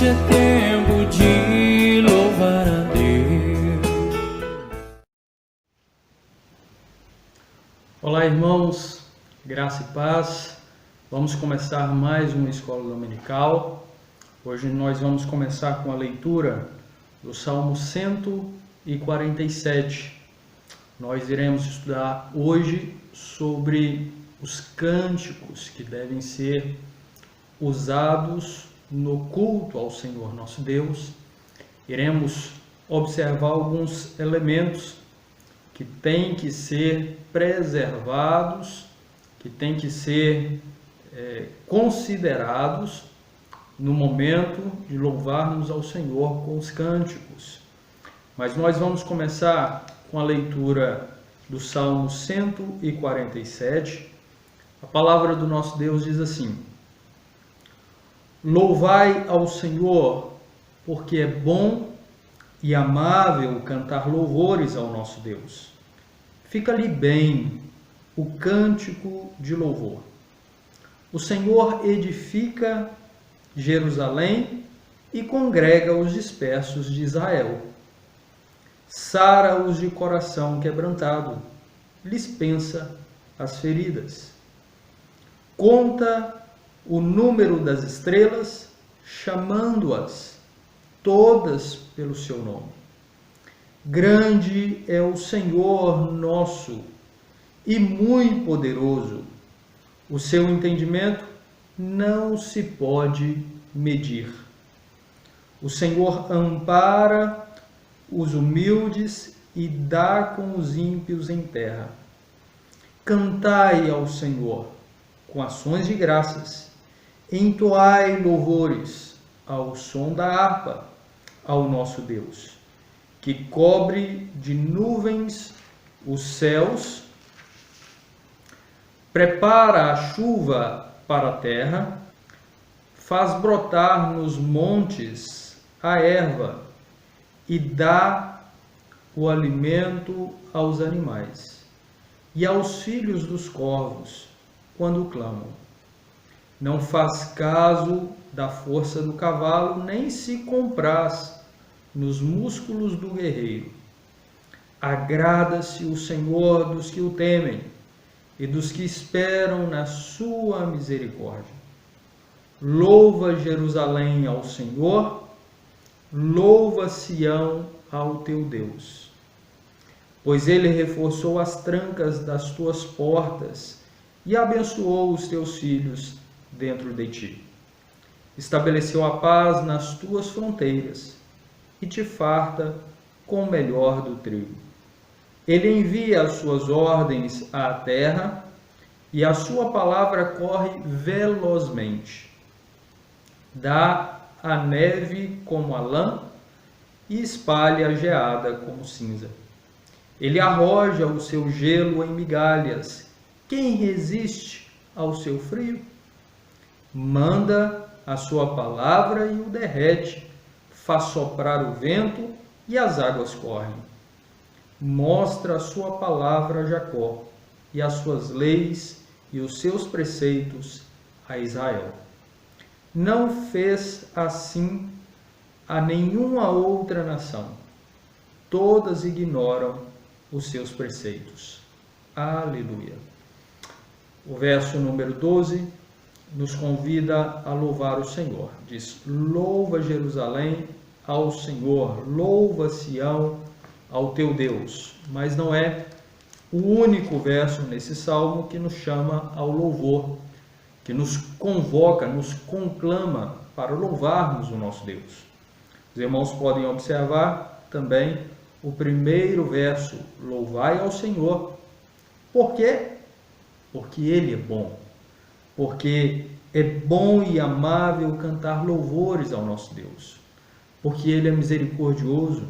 Hoje é tempo de louvar a Deus. Olá, irmãos, graça e paz. Vamos começar mais uma escola dominical. Hoje nós vamos começar com a leitura do Salmo 147. Nós iremos estudar hoje sobre os cânticos que devem ser usados no culto ao Senhor nosso Deus. Iremos observar alguns elementos que têm que ser preservados, que têm que ser considerados no momento de louvarmos ao Senhor com os cânticos. Mas nós vamos começar com a leitura do Salmo 147. A palavra do nosso Deus diz assim: Louvai ao Senhor, porque é bom e amável cantar louvores ao nosso Deus. Fica-lhe bem o cântico de louvor. O Senhor edifica Jerusalém e congrega os dispersos de Israel. Sara-os de coração quebrantado, lhes pensa as feridas. Conta o número das estrelas, chamando-as todas pelo seu nome. Grande é o Senhor nosso e muito poderoso. O seu entendimento não se pode medir. O Senhor ampara os humildes e dá com os ímpios em terra. Cantai ao Senhor com ações de graças, entoai louvores ao som da harpa ao nosso Deus, que cobre de nuvens os céus, prepara a chuva para a terra, faz brotar nos montes a erva e dá o alimento aos animais e aos filhos dos corvos quando clamam. Não faz caso da força do cavalo, nem se compraz nos músculos do guerreiro. Agrada-se o Senhor dos que o temem e dos que esperam na sua misericórdia. Louva Jerusalém ao Senhor, louva Sião ao teu Deus. Pois ele reforçou as trancas das tuas portas e abençoou os teus filhos dentro de ti. Estabeleceu a paz nas tuas fronteiras e te farta com o melhor do trigo. Ele envia as suas ordens à terra e a sua palavra corre velozmente. Dá a neve como a lã e espalha a geada como cinza. Ele arroja o seu gelo em migalhas. Quem resiste ao seu frio? Manda a sua palavra e o derrete, faz soprar o vento e as águas correm. Mostra a sua palavra a Jacó e as suas leis e os seus preceitos a Israel. Não fez assim a nenhuma outra nação. Todas ignoram os seus preceitos. Aleluia. O verso número 12 nos convida a louvar o Senhor. Diz: louva Jerusalém ao Senhor, louva Sião ao teu Deus. Mas não é o único verso nesse salmo que nos chama ao louvor, que nos convoca, nos conclama para louvarmos o nosso Deus. Os irmãos podem observar também o primeiro verso: louvai ao Senhor. Por quê? Porque Ele é bom. Porque é bom e amável cantar louvores ao nosso Deus. Porque Ele é misericordioso.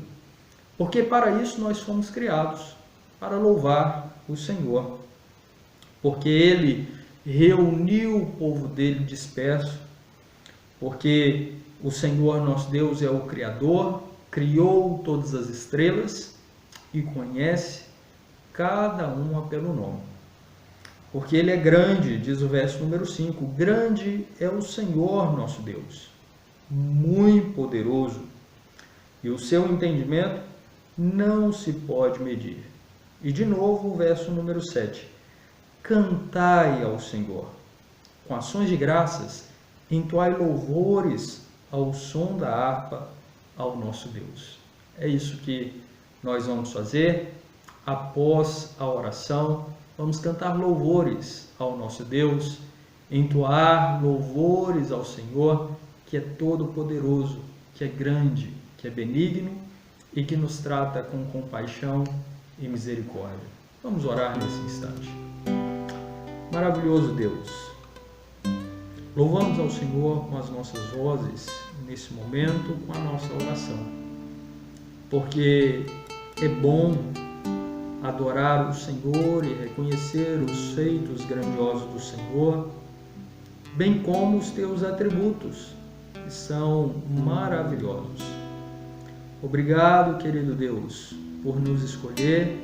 Porque para isso nós fomos criados, para louvar o Senhor. Porque Ele reuniu o povo dele disperso. Porque o Senhor nosso Deus é o Criador, criou todas as estrelas e conhece cada uma pelo nome. Porque Ele é grande, diz o verso número 5, grande é o Senhor nosso Deus. muito poderoso, e o seu entendimento não se pode medir. E de novo o verso número 7. Cantai ao Senhor. Com ações de graças, entoai louvores ao som da harpa ao nosso Deus. É isso que nós vamos fazer. Após a oração, vamos cantar louvores ao nosso Deus, entoar louvores ao Senhor, que é todo-poderoso, que é grande, que é benigno e que nos trata com compaixão e misericórdia. Vamos orar nesse instante. Maravilhoso Deus, louvamos ao Senhor com as nossas vozes, nesse momento, com a nossa oração, porque é bom adorar o Senhor e reconhecer os feitos grandiosos do Senhor, bem como os teus atributos, que são maravilhosos. Obrigado, querido Deus, por nos escolher.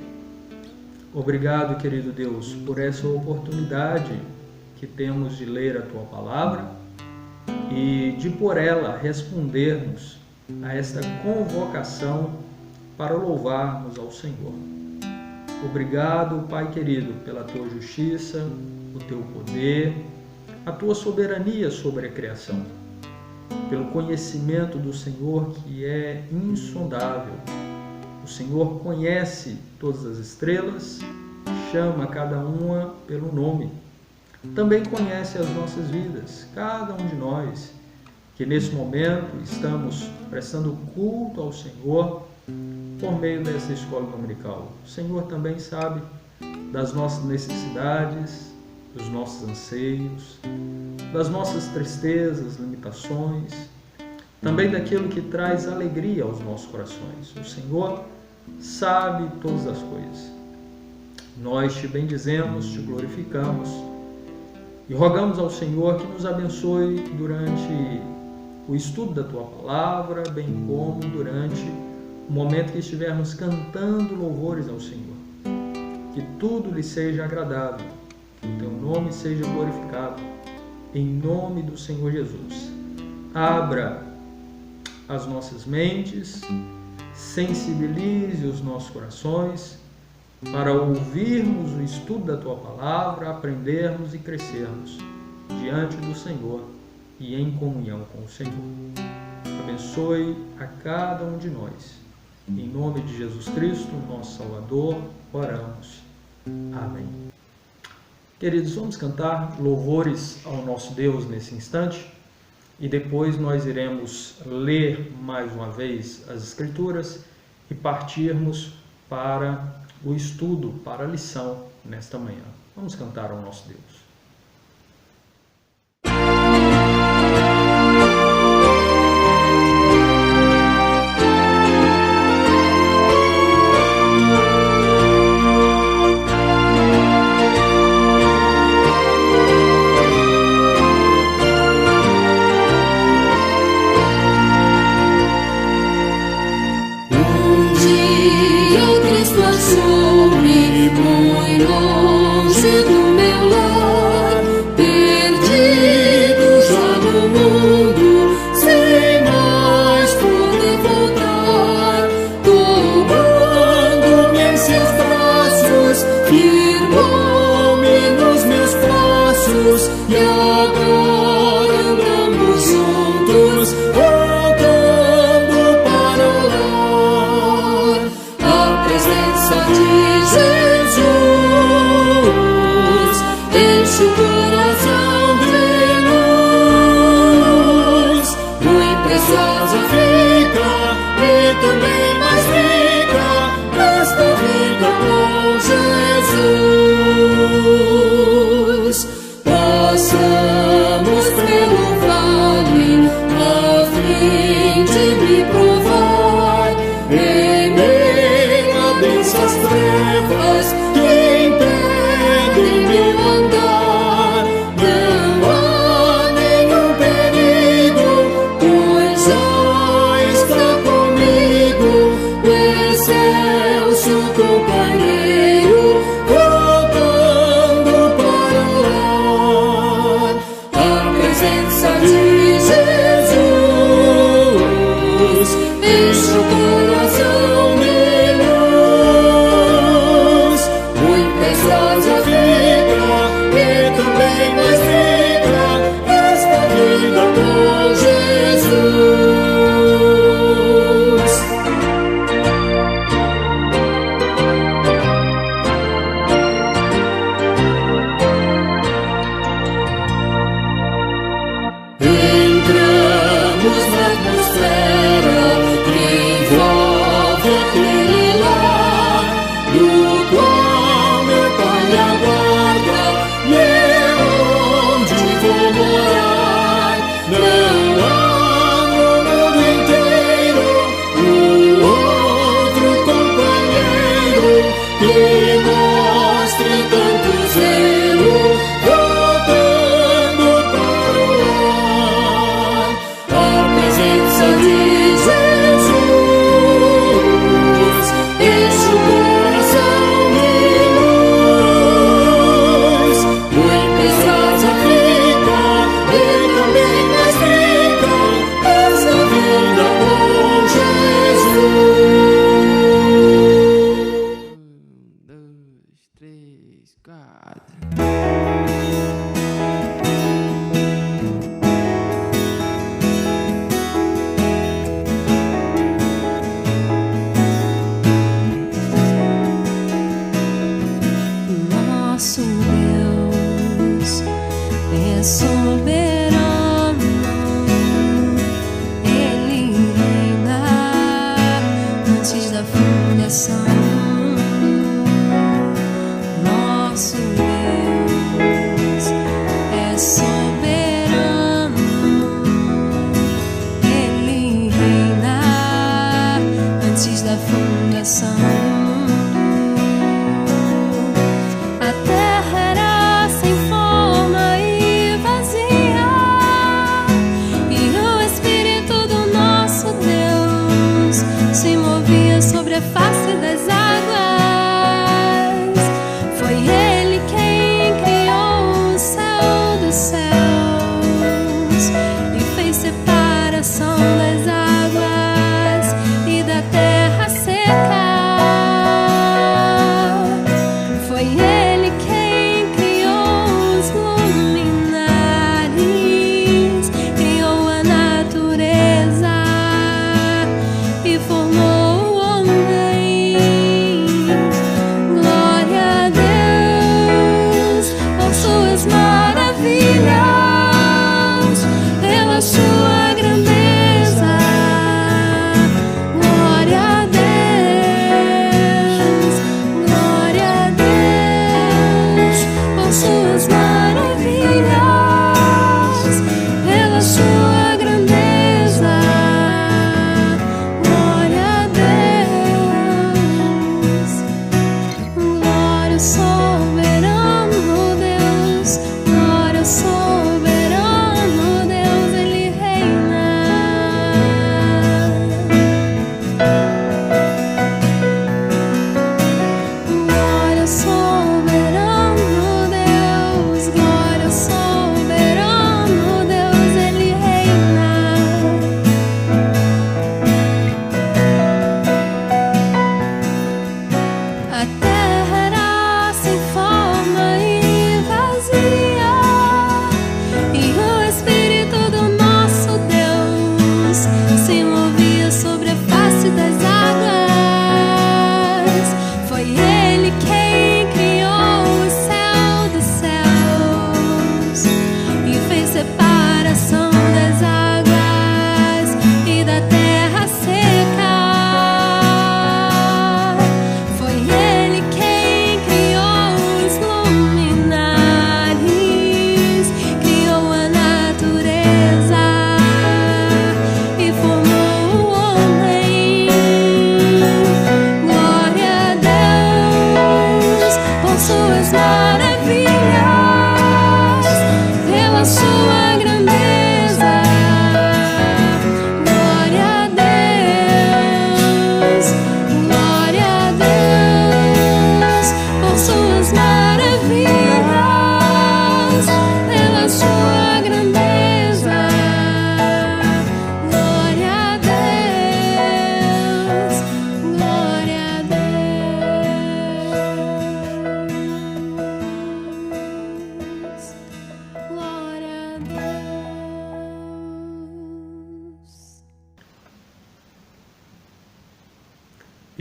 Obrigado, querido Deus, por essa oportunidade que temos de ler a Tua Palavra e de por ela respondermos a esta convocação para louvarmos ao Senhor. Obrigado, Pai querido, pela Tua justiça, o Teu poder, a Tua soberania sobre a criação, pelo conhecimento do Senhor que é insondável. O Senhor conhece todas as estrelas, chama cada uma pelo nome. Também conhece as nossas vidas, cada um de nós, que nesse momento estamos prestando culto ao Senhor por meio dessa escola dominical. O Senhor também sabe das nossas necessidades, dos nossos anseios, das nossas tristezas, limitações, também daquilo que traz alegria aos nossos corações. O Senhor sabe todas as coisas. Nós te bendizemos, te glorificamos e rogamos ao Senhor que nos abençoe durante o estudo da Tua Palavra, bem como durante o momento que estivermos cantando louvores ao Senhor. Que tudo lhe seja agradável, que o Teu nome seja glorificado, em nome do Senhor Jesus. Abra as nossas mentes, sensibilize os nossos corações para ouvirmos o estudo da Tua Palavra, aprendermos e crescermos diante do Senhor e em comunhão com o Senhor. Abençoe a cada um de nós. Em nome de Jesus Cristo, nosso Salvador, oramos. Amém. Queridos, vamos cantar louvores ao nosso Deus nesse instante e depois nós iremos ler mais uma vez as Escrituras e partirmos para o estudo, para a lição nesta manhã. Vamos cantar ao nosso Deus. Muito longe do meu lar, perdido já no mundo, sem mais poder voltar. Tomando-me em seus braços, firmou-me nos meus passos, e agora andamos juntos, voltando para o lar. A presença de Jesus enche o coração de luz, muito preciosa fica e também mais rica esta vida com Jesus. Passamos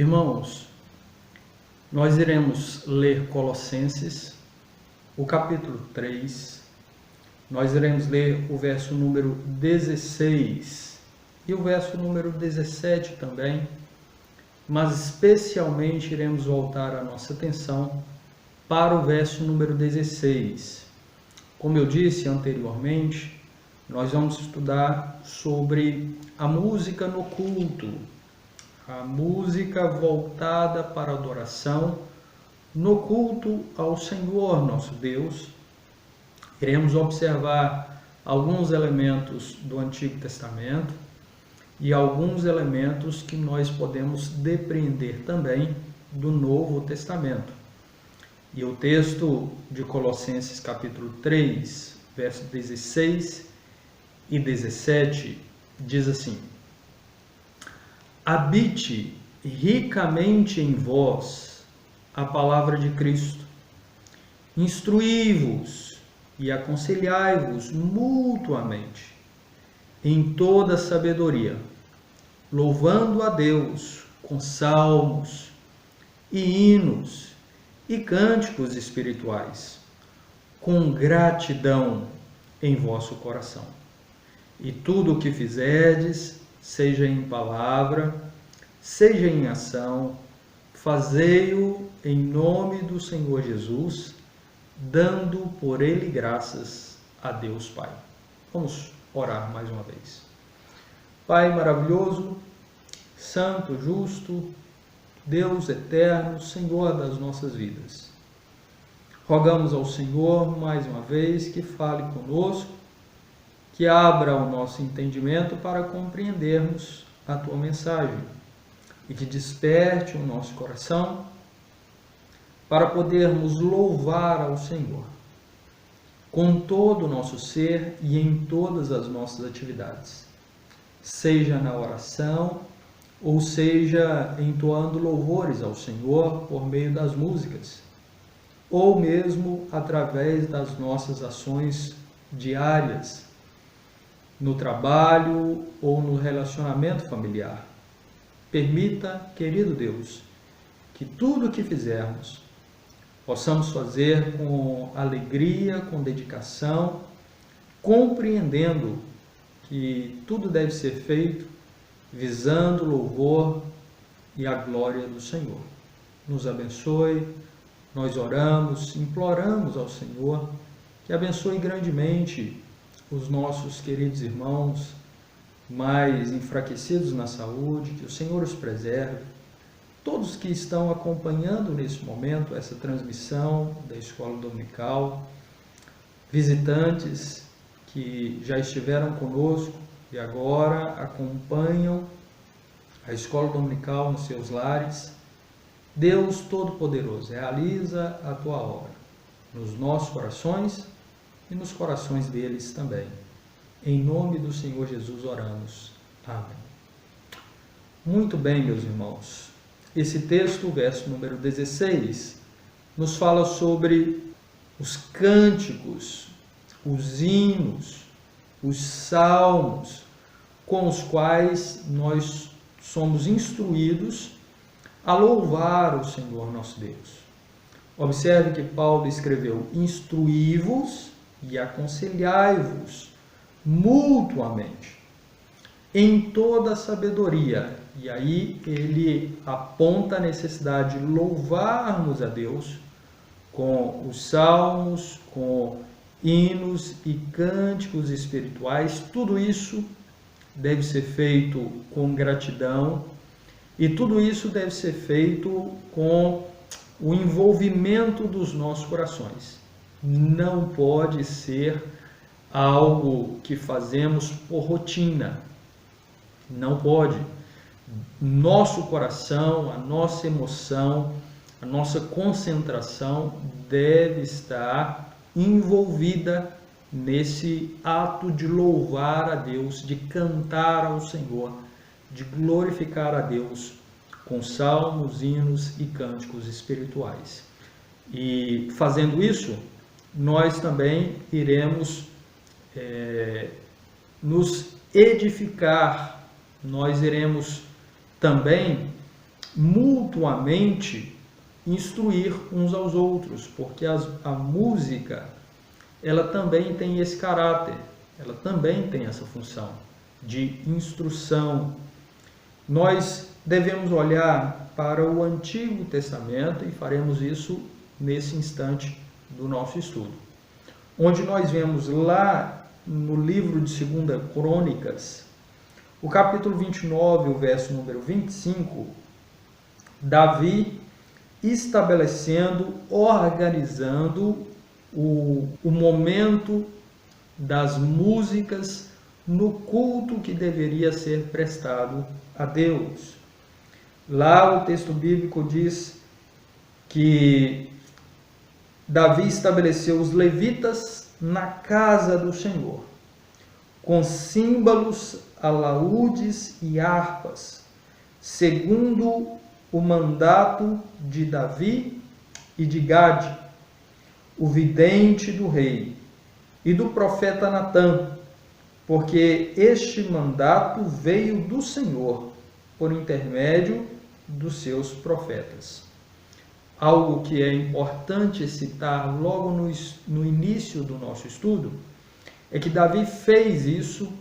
Irmãos, nós iremos ler Colossenses, o capítulo 3, nós iremos ler o verso número 16 e o verso número 17 também, mas especialmente iremos voltar a nossa atenção para o verso número 16. Como eu disse anteriormente, nós vamos estudar sobre a música no culto, a música voltada para a adoração no culto ao Senhor nosso Deus. Iremos observar alguns elementos do Antigo Testamento e alguns elementos que nós podemos depreender também do Novo Testamento. E o texto de Colossenses capítulo 3, versos 16 e 17 diz assim: habite ricamente em vós a palavra de Cristo, instruí-vos e aconselhai-vos mutuamente em toda sabedoria, louvando a Deus com salmos e hinos e cânticos espirituais, com gratidão em vosso coração. E tudo o que fizerdes, seja em palavra, seja em ação, fazei-o em nome do Senhor Jesus, dando por ele graças a Deus Pai. Vamos orar mais uma vez. Pai maravilhoso, santo, justo, Deus eterno, Senhor das nossas vidas. Rogamos ao Senhor mais uma vez que fale conosco, que abra o nosso entendimento para compreendermos a tua mensagem e que desperte o nosso coração para podermos louvar ao Senhor com todo o nosso ser e em todas as nossas atividades, seja na oração ou seja entoando louvores ao Senhor por meio das músicas, ou mesmo através das nossas ações diárias, no trabalho ou no relacionamento familiar. Permita, querido Deus, que tudo o que fizermos possamos fazer com alegria, com dedicação, compreendendo que tudo deve ser feito visando o louvor e a glória do Senhor. Nos abençoe, nós oramos, imploramos ao Senhor que abençoe grandemente os nossos queridos irmãos mais enfraquecidos na saúde, que o Senhor os preserve. Todos que estão acompanhando nesse momento essa transmissão da Escola Dominical, visitantes que já estiveram conosco e agora acompanham a Escola Dominical nos seus lares. Deus Todo-Poderoso, realiza a tua obra nos nossos corações e nos corações deles também. Em nome do Senhor Jesus oramos. Amém. Muito bem, meus irmãos. Esse texto, o verso número 16, nos fala sobre os cânticos, os hinos, os salmos, com os quais nós somos instruídos a louvar o Senhor nosso Deus. Observe que Paulo escreveu: instruí-vos e aconselhai-vos mutuamente em toda a sabedoria. E aí ele aponta a necessidade de louvarmos a Deus com os salmos, com hinos e cânticos espirituais. Tudo isso deve ser feito com gratidão e tudo isso deve ser feito com o envolvimento dos nossos corações. Não pode ser algo que fazemos por rotina. Não pode. Nosso coração, a nossa emoção, a nossa concentração deve estar envolvida nesse ato de louvar a Deus, de cantar ao Senhor, de glorificar a Deus com salmos, hinos e cânticos espirituais. E fazendo isso, nós também iremos nos edificar, nós iremos também mutuamente instruir uns aos outros, porque a música, ela também tem esse caráter, ela também tem essa função de instrução. Nós devemos olhar para o Antigo Testamento e faremos isso nesse instante do nosso estudo, onde nós vemos lá no livro de 2 Crônicas, o capítulo 29, o verso número 25, Davi estabelecendo, organizando o momento das músicas no culto que deveria ser prestado a Deus. Lá o texto bíblico diz que Davi estabeleceu os levitas na casa do Senhor, com símbolos, alaúdes e harpas, segundo o mandato de Davi e de Gade, o vidente do rei, e do profeta Natã, porque este mandato veio do Senhor, por intermédio dos seus profetas. Algo que é importante citar logo no início do nosso estudo é que Davi fez isso,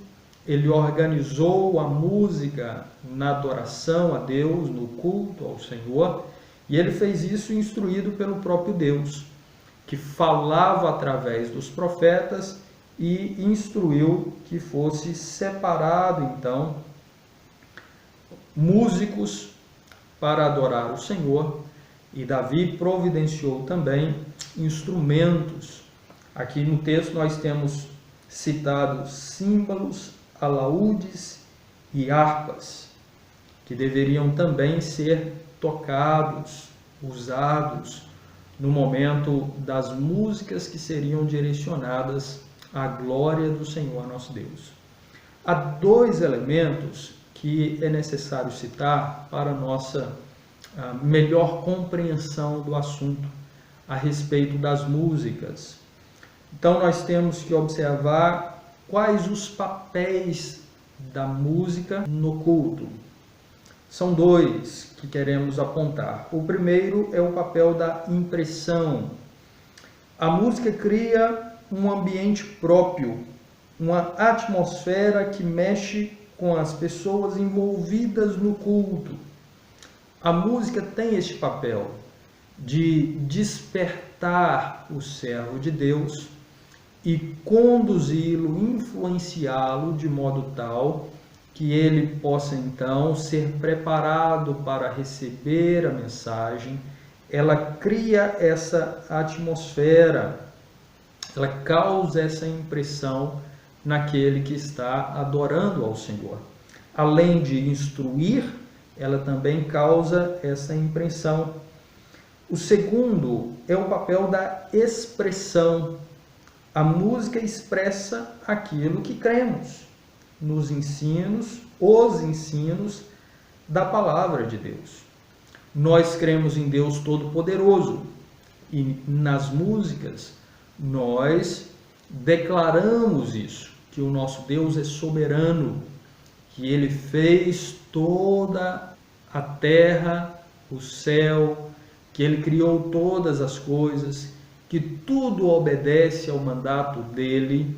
ele organizou a música na adoração a Deus, no culto ao Senhor, e ele fez isso instruído pelo próprio Deus, que falava através dos profetas e instruiu que fosse separado, então, músicos para adorar o Senhor, e Davi providenciou também instrumentos. Aqui no texto nós temos citado símbolos, alaúdes e harpas, que deveriam também ser tocados, usados no momento das músicas que seriam direcionadas à glória do Senhor nosso Deus. Há dois elementos que é necessário citar para nossa melhor compreensão do assunto a respeito das músicas. Então nós temos que observar quais os papéis da música no culto. São dois que queremos apontar. O primeiro é o papel da impressão. A música cria um ambiente próprio, uma atmosfera que mexe com as pessoas envolvidas no culto. A música tem este papel de despertar o servo de Deus e conduzi-lo, influenciá-lo de modo tal que ele possa então ser preparado para receber a mensagem. Ela cria essa atmosfera, ela causa essa impressão naquele que está adorando ao Senhor. Além de instruir, ela também causa essa impressão. O segundo é o papel da expressão. A música expressa aquilo que cremos nos ensinos, os ensinos da palavra de Deus. Nós cremos em Deus Todo-Poderoso e nas músicas nós declaramos isso, que o nosso Deus é soberano, que Ele fez toda a terra, o céu, que Ele criou todas as coisas, que tudo obedece ao mandato dEle,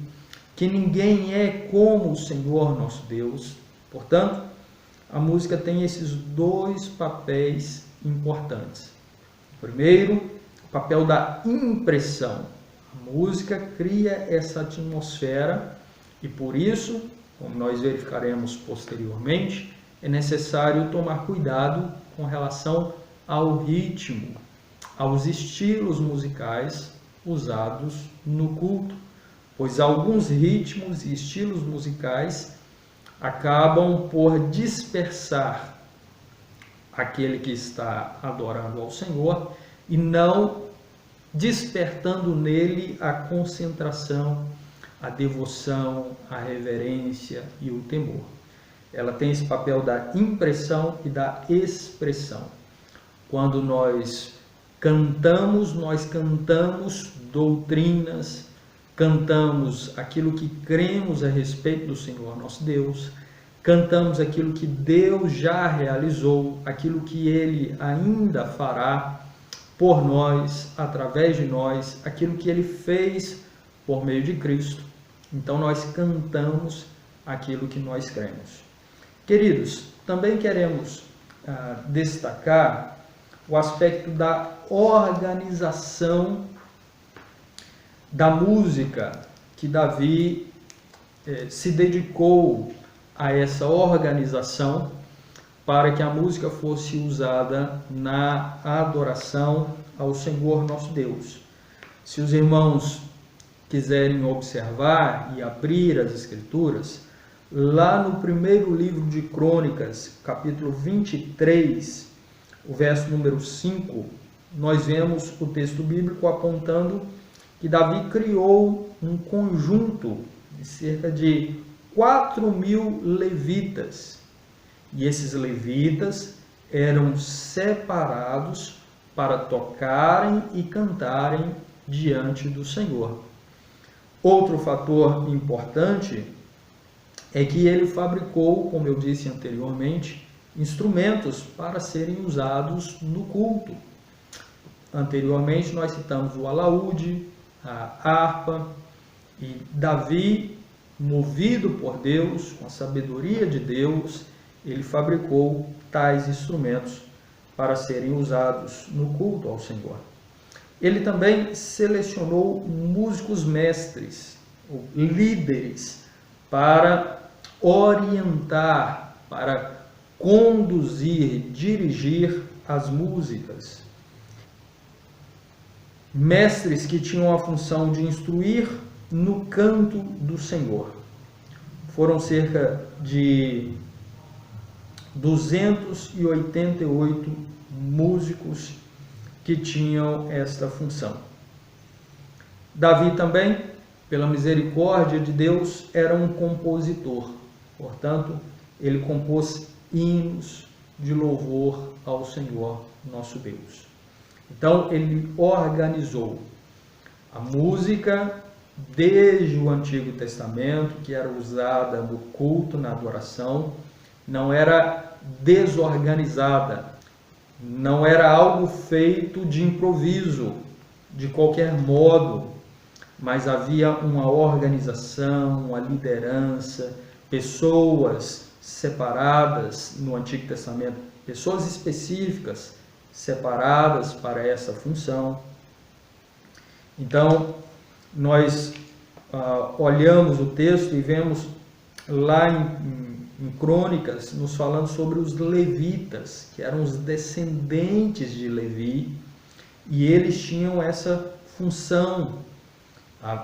que ninguém é como o Senhor nosso Deus. Portanto, a música tem esses dois papéis importantes. Primeiro, o papel da impressão. A música cria essa atmosfera e por isso, como nós verificaremos posteriormente, é necessário tomar cuidado com relação ao ritmo, aos estilos musicais usados no culto, pois alguns ritmos e estilos musicais acabam por dispersar aquele que está adorando ao Senhor e não despertando nele a concentração, a devoção, a reverência e o temor. Ela tem esse papel da impressão e da expressão. Quando nós cantamos doutrinas, cantamos aquilo que cremos a respeito do Senhor nosso Deus, cantamos aquilo que Deus já realizou, aquilo que Ele ainda fará por nós, através de nós, aquilo que Ele fez por meio de Cristo. Então nós cantamos aquilo que nós cremos. Queridos, também queremos destacar o aspecto da organização da música, que Davi se dedicou a essa organização para que a música fosse usada na adoração ao Senhor nosso Deus. Se os irmãos quiserem observar e abrir as Escrituras, lá no primeiro livro de Crônicas, capítulo 23, o verso número 5, nós vemos o texto bíblico apontando que Davi criou um conjunto de cerca de 4.000 levitas. E esses levitas eram separados para tocarem e cantarem diante do Senhor. Outro fator importante é que ele fabricou, como eu disse anteriormente, instrumentos para serem usados no culto. Anteriormente nós citamos o alaúde, a harpa E Davi, movido por Deus, com a sabedoria de Deus, ele fabricou tais instrumentos para serem usados no culto ao Senhor. Ele também selecionou músicos mestres, ou líderes, para orientar, para conduzir, dirigir as músicas. Mestres que tinham a função de instruir no canto do Senhor. Foram cerca de 288 músicos que tinham esta função. Davi também, pela misericórdia de Deus, era um compositor. Portanto, ele compôs hinos de louvor ao Senhor, nosso Deus. Então, ele organizou a música desde o Antigo Testamento, que era usada no culto, na adoração, não era desorganizada, não era algo feito de improviso, de qualquer modo, mas havia uma organização, uma liderança, pessoas separadas no Antigo Testamento, pessoas específicas separadas para essa função. Então, nós olhamos o texto e vemos lá em Crônicas, nos falando sobre os levitas, que eram os descendentes de Levi, e eles tinham essa função.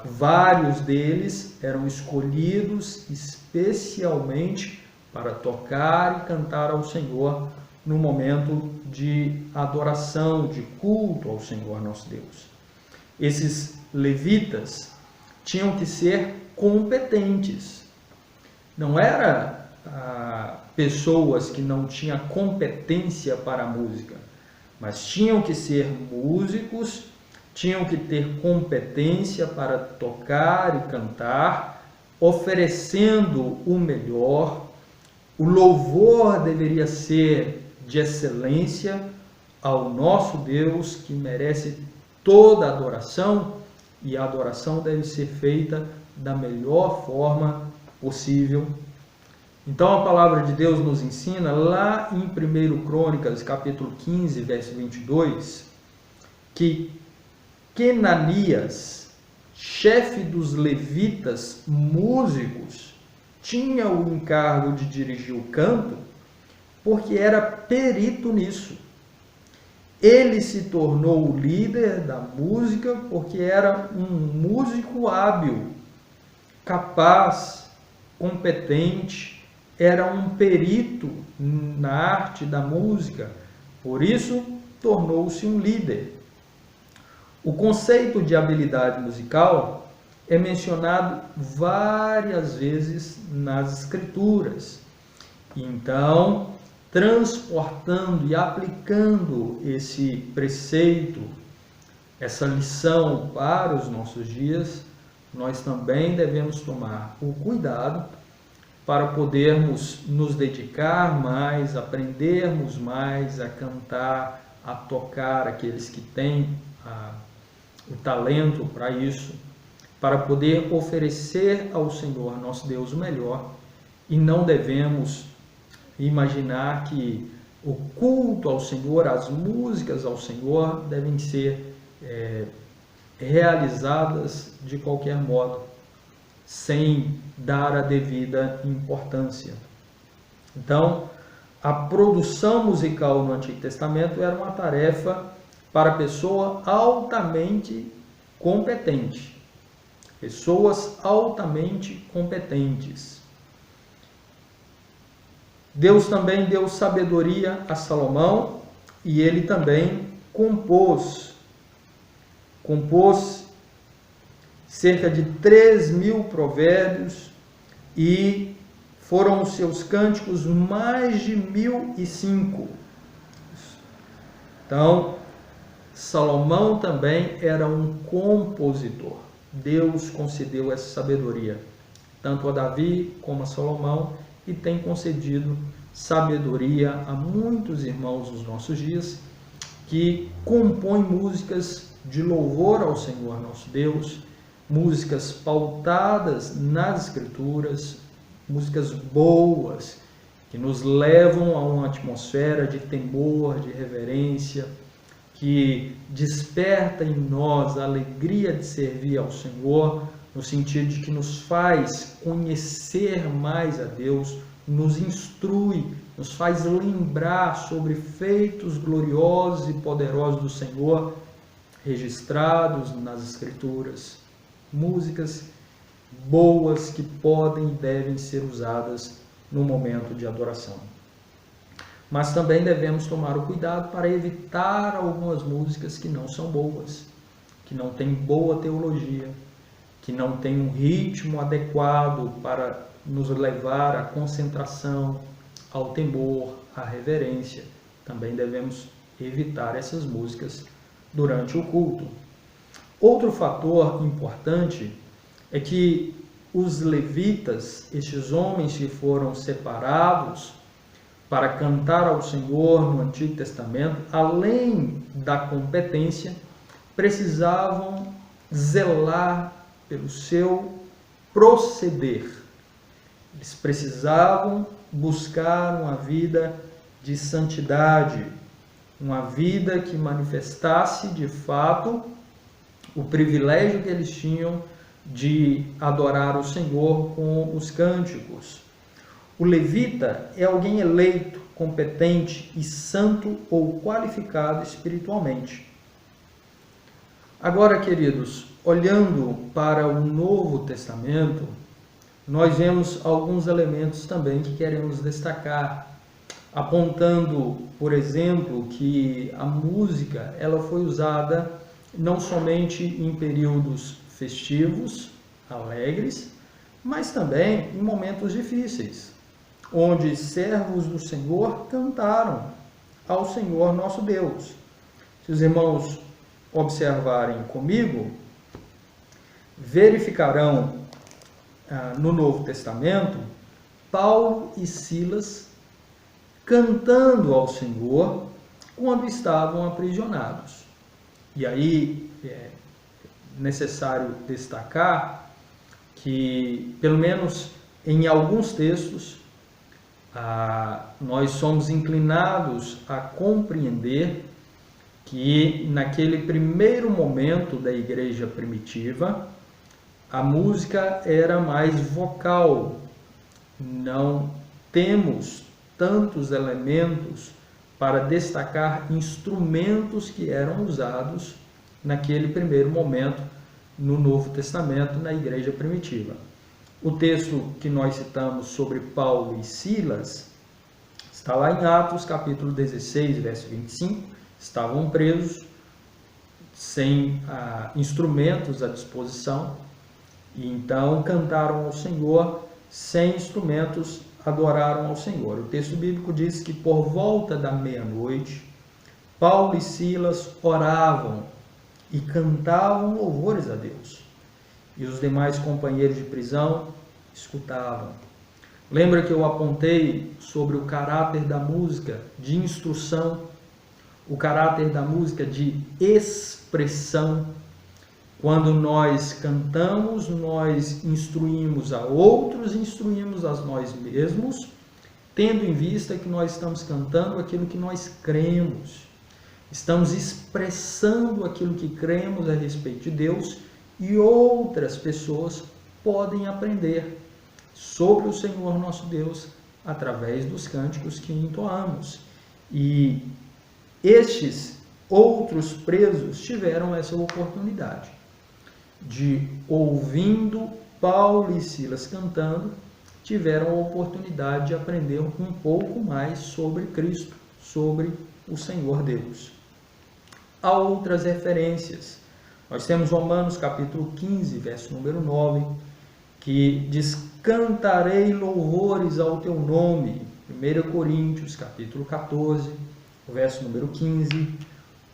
Vários deles eram escolhidos especialmente para tocar e cantar ao Senhor no momento de adoração, de culto ao Senhor nosso Deus. Esses levitas tinham que ser competentes. Não era pessoas que não tinham competência para a música, mas tinham que ser músicos, tinham que ter competência para tocar e cantar, oferecendo o melhor. O louvor deveria ser de excelência ao nosso Deus, que merece toda a adoração, e a adoração deve ser feita da melhor forma possível. Então a palavra de Deus nos ensina lá em 1 Crônicas, capítulo 15, verso 22, que Quenanias, chefe dos levitas músicos, tinha o encargo de dirigir o canto, porque era perito nisso. Ele se tornou o líder da música porque era um músico hábil, capaz, competente, era um perito na arte da música, por isso tornou-se um líder. O conceito de habilidade musical é mencionado várias vezes nas Escrituras. Então, transportando e aplicando esse preceito, essa lição para os nossos dias, nós também devemos tomar o cuidado para podermos nos dedicar mais, aprendermos mais a cantar, a tocar, aqueles que têm o talento para isso, para poder oferecer ao Senhor, nosso Deus, o melhor, e não devemos imaginar que o culto ao Senhor, as músicas ao Senhor devem ser realizadas de qualquer modo, sem dar a devida importância. Então, a produção musical no Antigo Testamento era uma tarefa para pessoa altamente competente. Pessoas altamente competentes. Deus também deu sabedoria a Salomão e ele também compôs cerca de 3.000 provérbios e foram os seus cânticos mais de 1.005. Então, Salomão também era um compositor. Deus concedeu essa sabedoria, tanto a Davi como a Salomão, e tem concedido sabedoria a muitos irmãos nos nossos dias, que compõem músicas de louvor ao Senhor nosso Deus, músicas pautadas nas Escrituras, músicas boas, que nos levam a uma atmosfera de temor, de reverência, que desperta em nós a alegria de servir ao Senhor, no sentido de que nos faz conhecer mais a Deus, nos instrui, nos faz lembrar sobre feitos gloriosos e poderosos do Senhor, registrados nas Escrituras. Músicas boas que podem e devem ser usadas no momento de adoração. Mas também devemos tomar o cuidado para evitar algumas músicas que não são boas, que não têm boa teologia, que não têm um ritmo adequado para nos levar à concentração, ao temor, à reverência. Também devemos evitar essas músicas durante o culto. Outro fator importante é que os levitas, estes homens que foram separados para cantar ao Senhor no Antigo Testamento, além da competência, precisavam zelar pelo seu proceder. Eles precisavam buscar uma vida de santidade, uma vida que manifestasse de fato o privilégio que eles tinham de adorar o Senhor com os cânticos. O levita é alguém eleito, competente e santo ou qualificado espiritualmente. Agora, queridos, olhando para o Novo Testamento, nós vemos alguns elementos também que queremos destacar, apontando, por exemplo, que a música ela foi usada não somente em períodos festivos, alegres, mas também em momentos difíceis, onde servos do Senhor cantaram ao Senhor nosso Deus. Se os irmãos observarem comigo, verificarão no Novo Testamento Paulo e Silas cantando ao Senhor quando estavam aprisionados. E aí é necessário destacar que, pelo menos em alguns textos, nós somos inclinados a compreender que naquele primeiro momento da igreja primitiva, a música era mais vocal. Não temos tantos elementos para destacar instrumentos que eram usados naquele primeiro momento no Novo Testamento, na igreja primitiva. O texto que nós citamos sobre Paulo e Silas está lá em Atos, capítulo 16, verso 25. Estavam presos, sem instrumentos à disposição, e então cantaram ao Senhor, sem instrumentos, adoraram ao Senhor. O texto bíblico diz que por volta da meia-noite, Paulo e Silas oravam e cantavam louvores a Deus. E os demais companheiros de prisão escutavam. Lembra que eu apontei sobre o caráter da música de instrução, o caráter da música de expressão. Quando nós cantamos, nós instruímos a outros, instruímos a nós mesmos, tendo em vista que nós estamos cantando aquilo que nós cremos. Estamos expressando aquilo que cremos a respeito de Deus e outras pessoas podem aprender sobre o Senhor nosso Deus através dos cânticos que entoamos. E estes outros presos tiveram essa oportunidade de, ouvindo Paulo e Silas cantando, tiveram a oportunidade de aprender um pouco mais sobre Cristo, sobre o Senhor Deus. Há outras referências. Nós temos Romanos capítulo 15, verso número 9, que diz: cantarei louvores ao teu nome. 1 Coríntios capítulo 14, verso número 15,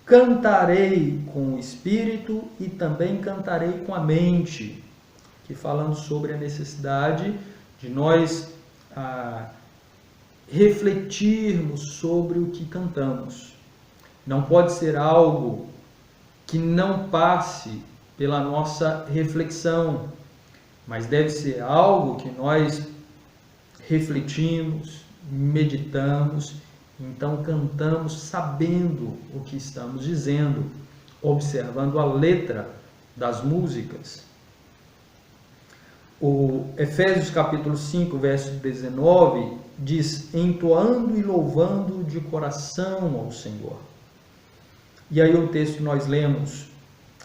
cantarei com o espírito e também cantarei com a mente, que falando sobre a necessidade de nós refletirmos sobre o que cantamos. Não pode ser algo que não passe pela nossa reflexão, mas deve ser algo que nós refletimos, meditamos, então cantamos sabendo o que estamos dizendo, observando a letra das músicas. O Efésios capítulo 5, verso 19, diz: entoando e louvando de coração ao Senhor. E aí o texto que nós lemos,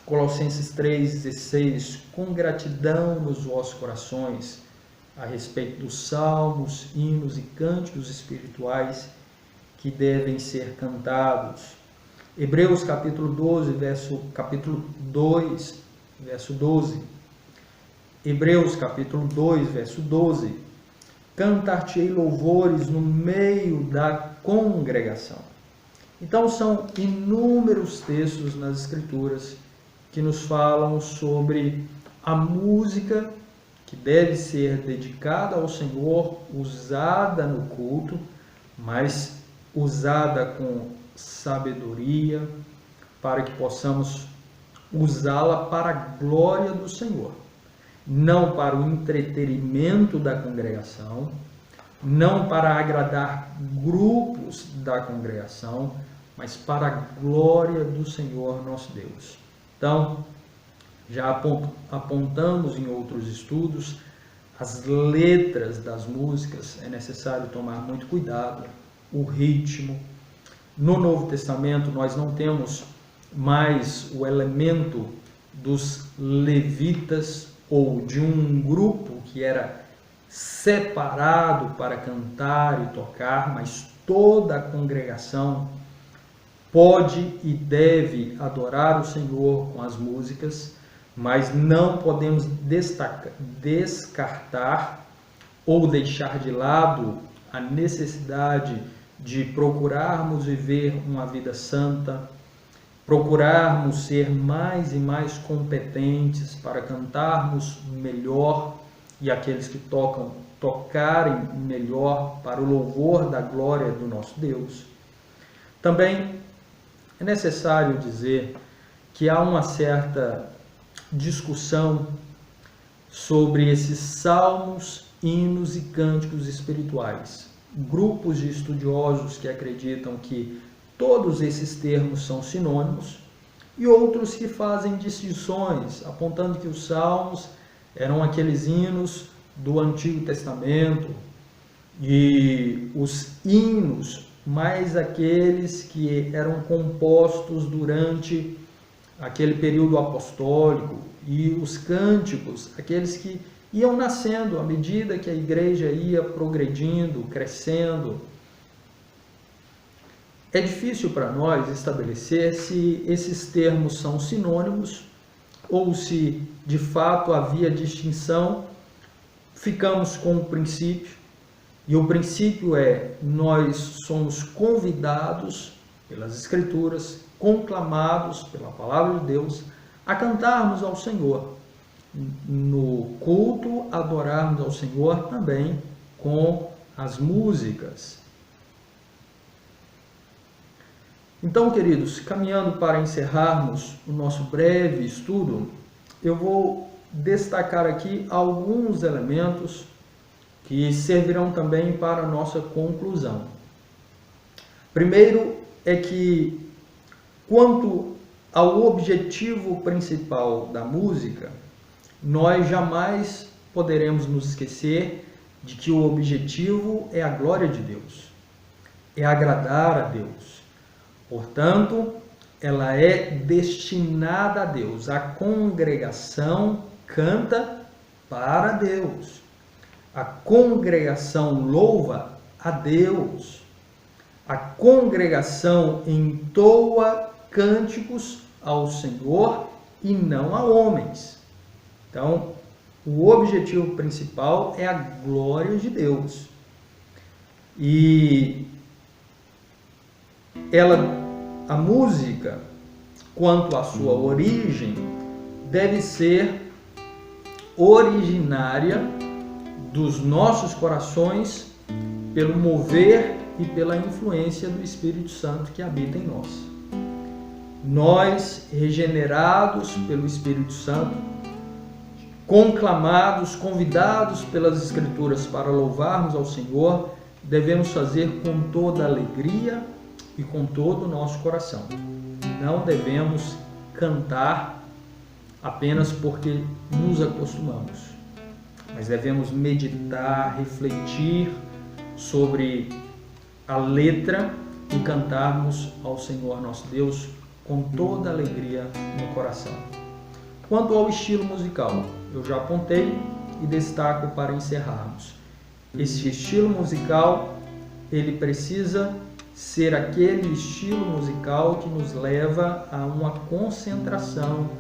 Colossenses 3,16, com gratidão nos vossos corações, a respeito dos salmos, hinos e cânticos espirituais que devem ser cantados. Hebreus capítulo 12, capítulo 2, verso 12. Hebreus capítulo 2, verso 12. Cantar-te-ei louvores no meio da congregação. Então são inúmeros textos nas Escrituras que nos falam sobre a música que deve ser dedicada ao Senhor, usada no culto, mas usada com sabedoria, para que possamos usá-la para a glória do Senhor, não para o entretenimento da congregação, não para agradar grupos da congregação, mas para a glória do Senhor nosso Deus. Então, já apontamos em outros estudos, as letras das músicas, é necessário tomar muito cuidado, o ritmo. No Novo Testamento, nós não temos mais o elemento dos levitas ou de um grupo que era separado para cantar e tocar, mas toda a congregação pode e deve adorar o Senhor com as músicas, mas não podemos descartar ou deixar de lado a necessidade de procurarmos viver uma vida santa, procurarmos ser mais e mais competentes para cantarmos melhor e aqueles que tocarem melhor para o louvor da glória do nosso Deus. Também é necessário dizer que há uma certa discussão sobre esses salmos, hinos e cânticos espirituais. Grupos de estudiosos que acreditam que todos esses termos são sinônimos e outros que fazem distinções, apontando que os salmos eram aqueles hinos do Antigo Testamento e os hinos mais aqueles que eram compostos durante aquele período apostólico, e os cânticos, aqueles que iam nascendo à medida que a igreja ia progredindo, crescendo. É difícil para nós estabelecer se esses termos são sinônimos ou se de fato havia distinção. Ficamos com o princípio, e o princípio é: nós somos convidados pelas Escrituras, conclamados pela palavra de Deus, a cantarmos ao Senhor. No culto, adorarmos ao Senhor também com as músicas. Então, queridos, caminhando para encerrarmos o nosso breve estudo, eu vou destacar aqui alguns elementos que servirão também para a nossa conclusão. Primeiro é que, quanto ao objetivo principal da música, nós jamais poderemos nos esquecer de que o objetivo é a glória de Deus, é agradar a Deus. Portanto, ela é destinada a Deus. A congregação canta para Deus. A congregação louva a Deus. A congregação entoa cânticos ao Senhor e não a homens. Então, o objetivo principal é a glória de Deus. E a música, quanto à sua origem, deve ser originária dos nossos corações pelo mover e pela influência do Espírito Santo que habita em nós. Nós, regenerados pelo Espírito Santo, conclamados, convidados pelas Escrituras para louvarmos ao Senhor, devemos fazer com toda alegria e com todo o nosso coração. Não devemos cantar apenas porque nos acostumamos, mas devemos meditar, refletir sobre a letra e cantarmos ao Senhor nosso Deus com toda alegria no coração. Quanto ao estilo musical, eu já apontei e destaco para encerrarmos. Esse estilo musical, ele precisa ser aquele estilo musical que nos leva a uma concentração,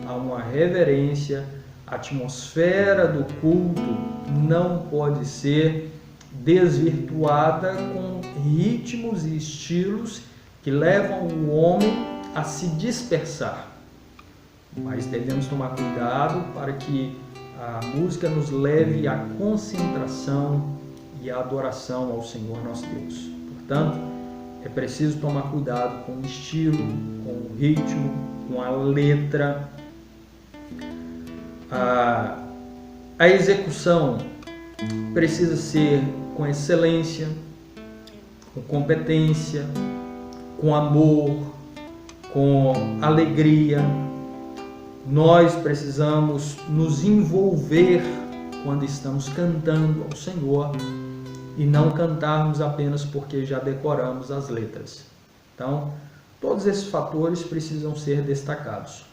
a uma reverência. A atmosfera do culto não pode ser desvirtuada com ritmos e estilos que levam o homem a se dispersar. Mas devemos tomar cuidado para que a música nos leve à concentração e à adoração ao Senhor nosso Deus. Portanto, é preciso tomar cuidado com o estilo, com o ritmo, com a letra. A execução precisa ser com excelência, com competência, com amor, com alegria. Nós precisamos nos envolver quando estamos cantando ao Senhor e não cantarmos apenas porque já decoramos as letras. Então, todos esses fatores precisam ser destacados.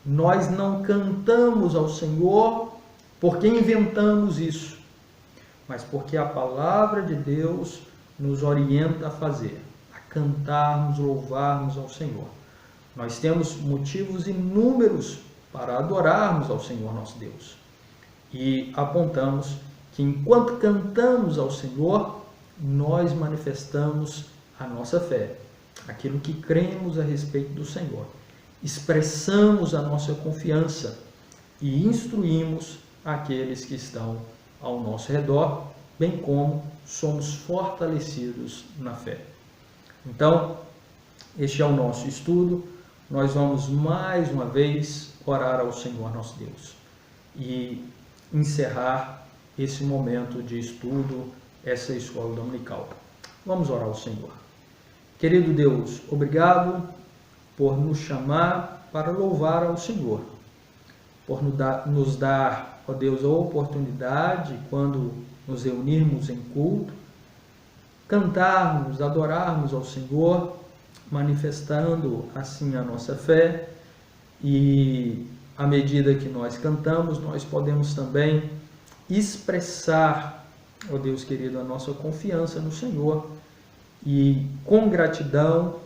Nós não cantamos ao Senhor porque inventamos isso, mas porque a palavra de Deus nos orienta a fazer, a cantarmos, louvarmos ao Senhor. Nós temos motivos inúmeros para adorarmos ao Senhor nosso Deus. E apontamos que enquanto cantamos ao Senhor, nós manifestamos a nossa fé, aquilo que cremos a respeito do Senhor. Expressamos a nossa confiança e instruímos aqueles que estão ao nosso redor, bem como somos fortalecidos na fé. Então, este é o nosso estudo. Nós vamos mais uma vez orar ao Senhor nosso Deus e encerrar esse momento de estudo, essa escola dominical. Vamos orar ao Senhor. Querido Deus, obrigado por nos chamar para louvar ao Senhor, por nos dar, ó Deus, a oportunidade, quando nos reunirmos em culto, cantarmos, adorarmos ao Senhor, manifestando assim a nossa fé. E à medida que nós cantamos, nós podemos também expressar, ó Deus querido, a nossa confiança no Senhor e com gratidão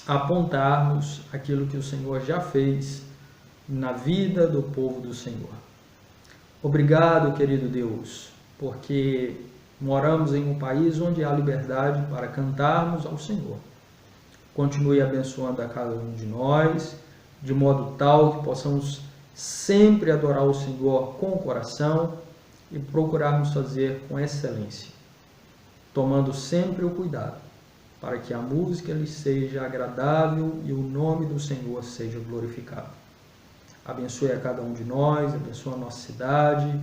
apontarmos aquilo que o Senhor já fez na vida do povo do Senhor. Obrigado, querido Deus, porque moramos em um país onde há liberdade para cantarmos ao Senhor. Continue abençoando a cada um de nós, de modo tal que possamos sempre adorar o Senhor com o coração e procurarmos fazer com excelência, tomando sempre o cuidado para que a música lhe seja agradável e o nome do Senhor seja glorificado. Abençoe a cada um de nós, abençoe a nossa cidade,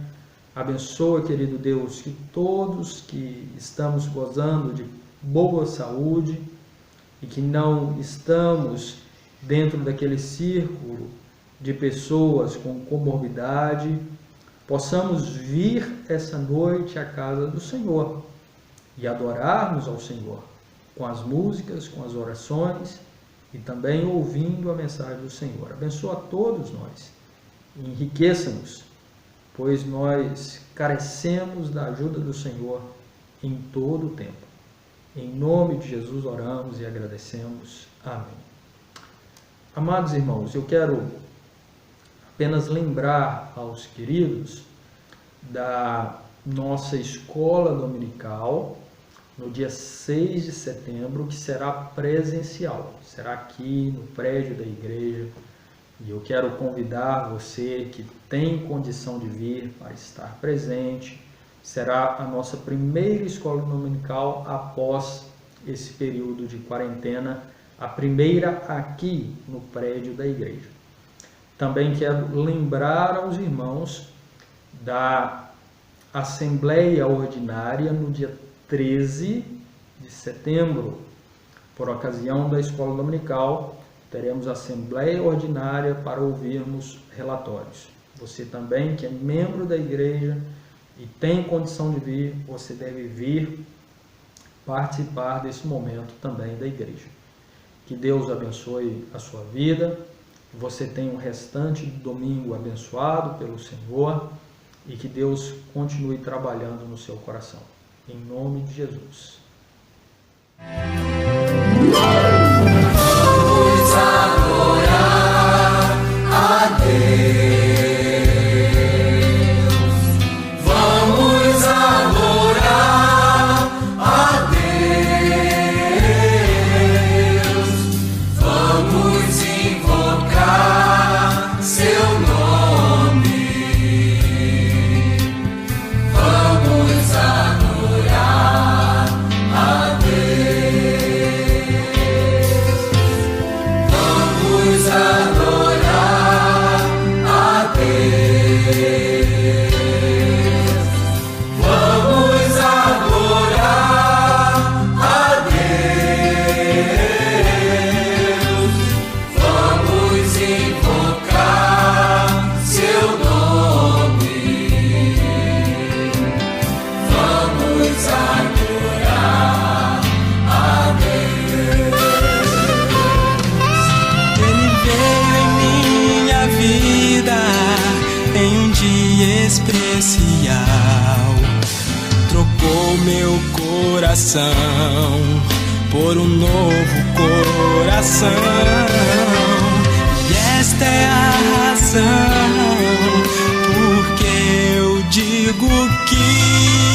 abençoa, querido Deus, que todos que estamos gozando de boa saúde e que não estamos dentro daquele círculo de pessoas com comorbidade, possamos vir essa noite à casa do Senhor e adorarmos ao Senhor com as músicas, com as orações e também ouvindo a mensagem do Senhor. Abençoa a todos nós, enriqueça-nos, pois nós carecemos da ajuda do Senhor em todo o tempo. Em nome de Jesus oramos e agradecemos. Amém. Amados irmãos, eu quero apenas lembrar aos queridos da nossa escola dominical no dia 6 de setembro, que será presencial, será aqui no prédio da igreja, e eu quero convidar você que tem condição de vir para estar presente. Será a nossa primeira escola dominical após esse período de quarentena A primeira aqui no prédio da igreja. Também quero lembrar aos irmãos da Assembleia Ordinária no dia 13 de setembro. Por ocasião da Escola Dominical, teremos Assembleia Ordinária para ouvirmos relatórios. Você também, que é membro da igreja e tem condição de vir, você deve vir participar desse momento também da igreja. Que Deus abençoe a sua vida, que você tenha um restante do domingo abençoado pelo Senhor e que Deus continue trabalhando no seu coração. Em nome de Jesus. Vamos adorar a Deus. Vamos adorar a Deus. Vamos invocar seu nome. Vamos adorar a Deus. Vamos adorar a Deus. Vamos adorar a Deus. Vamos invocar seu nome. Vamos adorar a Deus. Ele veio em minha vida em um dia especial, trocou meu coração por um novo coração. E esta é a razão porque eu digo que